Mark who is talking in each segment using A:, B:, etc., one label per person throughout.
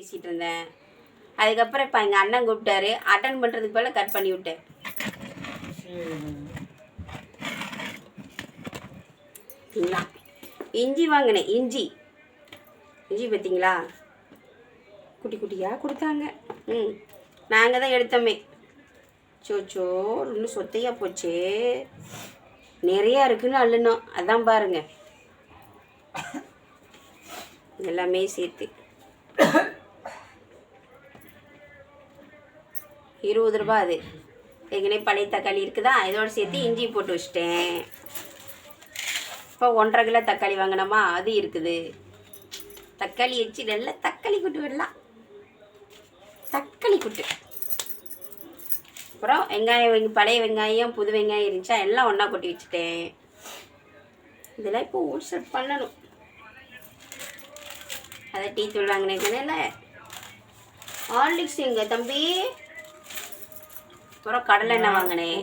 A: பேசிகிட்டு இருந்தேன். அதுக்கப்புறம் இப்போ எங்கள் அண்ணன் கூப்பிட்டாரு, அட்டன் பண்ணுறதுக்கு போல் கட் பண்ணி விட்டேன். இஞ்சி வாங்கினேன். இஞ்சி பார்த்தீங்களா, குட்டி குட்டியாக கொடுத்தாங்க. நாங்கள் தான் எடுத்தோமே. சோச்சோ இன்னும் சொத்தையாக போச்சு, நிறையா இருக்குன்னு அள்ளுனோம். அதான் பாருங்க, எல்லாமே சேர்த்து 20 ரூபா. அது ஏற்கனவே பழைய தக்காளி இருக்குதா, இதோடு சேர்த்து இஞ்சி போட்டு வச்சிட்டேன். இப்போ 1.5 கிலோ தக்காளி வாங்கினோமா, அது இருக்குது. தக்காளி வச்சு நல்லா தக்காளி கூட்டு விடலாம். தக்காளி கூட்டு, அப்புறம் வெங்காயம், பழைய வெங்காயம் புது வெங்காயம் இருந்துச்சா எல்லாம் ஒன்றா கொட்டி வச்சுட்டேன். இதெல்லாம் இப்போ ஊட்ஸ்அப் பண்ணணும். அதை டீ தூள் வாங்கினேன். ஹார்லிக்ஸ் எங்க தம்பி. அப்புறம் கடலை எண்ணெய் வாங்கினேன்.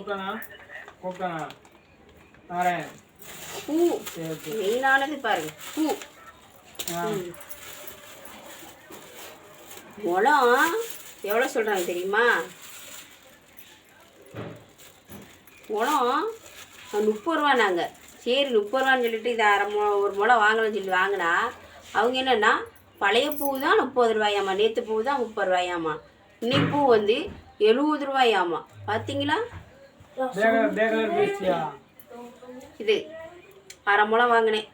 A: பூ மெயினானது பாருங்க, பூ. முளம் எவ்வளோ சொல்கிறாங்க தெரியுமா? முளம் 30 ரூபா. நாங்கள் சரி 30 ரூபான்னு சொல்லிட்டு இதை ஒரு முளம் வாங்கலாம்னு சொல்லி வாங்கினா, அவங்க என்னென்னா பழைய பூ தான் 30 ரூபாயாம்மா, நேற்று பூ தான் 30 ரூபாயாம்மா, இன்னைக்கு பூ வந்து 70 ரூபாயாம்மா. பார்த்தீங்களா? இது அரை முளம் வாங்கினேன்.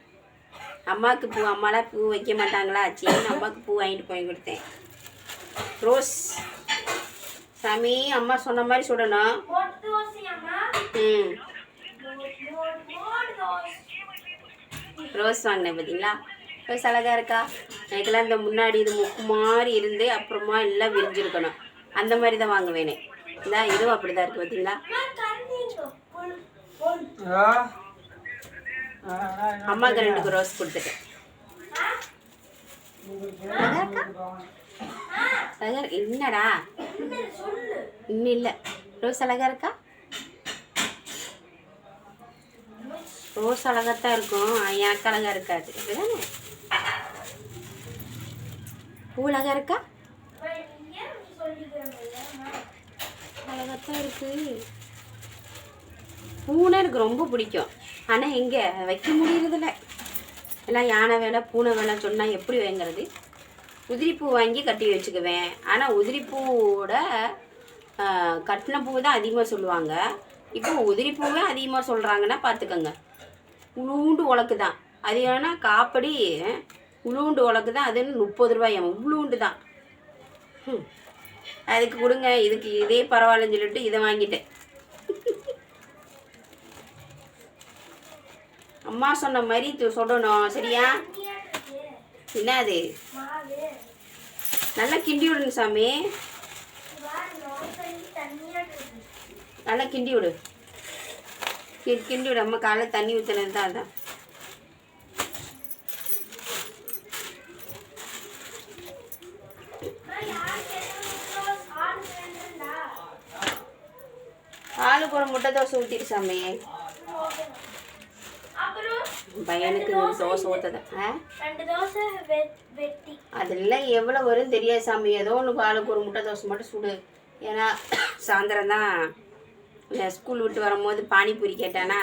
A: அம்மாவுக்கு பூ, அம்மாலாம் பூ வைக்க மாட்டாங்களா, சரி அம்மாவுக்கு பூ வாங்கிட்டு போய் கொடுத்தேன். ரோஸ் சாமி, அம்மா சொன்ன மாதிரி சுடணும். ரோஸ் வாங்கினேன். பார்த்தீங்களா, ரோஸ் அழகாக இருக்கா? எனக்கெல்லாம் இந்த முன்னாடி இது முக்கு மாதிரி இருந்து அப்புறமா எல்லாம் விரிஞ்சிருக்கணும், அந்த மாதிரி தான் வாங்குவேனே. இந்த இதுவும் அப்படி தான் இருக்குது. பார்த்தீங்களா, அம்மாவுக்கு 2 ரோஸ் கொடுத்துட்டேன். என்னடா இன்னும் இல்லை, ரோஸ் அழகா இருக்கா? ரோஸ் அழகாத்தான் இருக்கும், எனக்கு அழகா இருக்காது. அப்படிதானே? பூ அழகா இருக்கா? அழகாத்தான் இருக்கு. பூனை எனக்கு ரொம்ப பிடிக்கும். ஆனால் எங்கே வைக்க முடியறதில்ல. எல்லாம் யானை வேலை பூனை வேலை சொன்னால் எப்படி வாங்கிறது? உதிரிப்பூ வாங்கி கட்டி வச்சுக்குவேன். ஆனால் உதிரிப்பூவோட கட்டின பூ தான் அதிகமாக சொல்லுவாங்க. இப்போ உதிரிப்பூவே அதிகமாக சொல்கிறாங்கன்னா பார்த்துக்கோங்க. உளுண்டு உலக்கு தான் அது, ஏன்னா காப்படி உளுண்டு உலக்கு தான் அதுன்னு 30 ரூபாயாம். உளுண்டு தான். அதுக்கு கொடுங்க, இதுக்கு இதே பரவாயில்லன்னு சொல்லிட்டு இதை வாங்கிட்டேன். அம்மா சொன்ன மாதிரி சொல்லணும், சரியா? என்ன அது? நல்லா கிண்டி விடுங்க சாமி, நல்லா கிண்டி விடு. கிண்டி விடு. அம்மா காலையில் தண்ணி ஊற்றினது தான். அதான் ஆளுக்கு ஒரு முட்டை தோசை ஊற்றிடு சாமி. பையனுக்கு தோசை ஊற்றதான் அதெல்லாம் எவ்வளோ வரும் தெரியாது சாமி. ஏதோ ஒன்று ஆளுக்கு ஒரு முட்டை தோசை மட்டும் சுடு. ஏன்னா சாயந்தரம் தான் ஸ்கூல் விட்டு வரும்போது பானிபூரி கேட்டானா,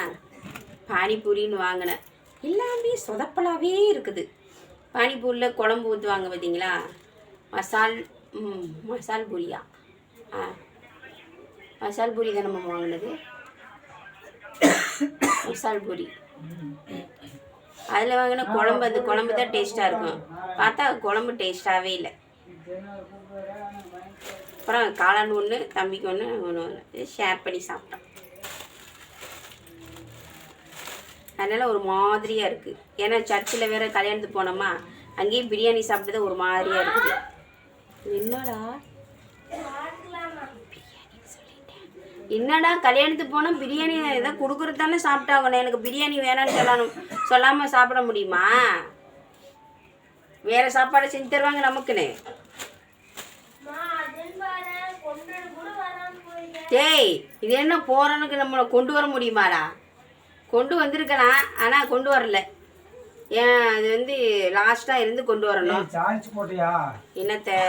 A: பானிபூரின்னு வாங்கினேன். எல்லாமே சொதப்பலாகவே இருக்குது. பானிபூரியில் குழம்பு ஊற்றுவாங்க பார்த்தீங்களா, மசால் பூரியா? மசால் பூரி தான் நம்ம வாங்கினது. மசால் பூரி அதில் வாங்கின குழம்பு, அந்த குழம்பு தான் டேஸ்ட்டாக இருக்கும். பார்த்தா குழம்பு டேஸ்ட்டாகவே இல்லை. அப்புறம் காளான் ஒன்று, தம்பிக்கு ஒன்று ஷேர் பண்ணி சாப்பிட்டோம். அதனால் ஒரு மாதிரியாக இருக்குது. ஏன்னா சர்ச்சில் வேறு கல்யாணத்துக்கு போனோமா, அங்கேயும் பிரியாணி சாப்பிட்டது ஒரு மாதிரியாக இருக்குது. என்னடா என்னடா கல்யாணத்துக்கு போனால் பிரியாணி எதாவது கொடுக்குறது தானே சாப்பிட்டாகணும். எனக்கு பிரியாணி வேணான்னு சொல்லாமல் சாப்பிட முடியுமா? வேறு சாப்பாடு செஞ்சு தருவாங்க நமக்குன்னு. டேய், இது என்ன போகிறனுக்கு நம்மளை கொண்டு வர முடியுமாடா? கொண்டு வந்திருக்கலாம், ஆனால் கொண்டு வரல. ஏன் அது வந்து லாஸ்ட்டாக இருந்து கொண்டு வரணும். என்னத்தை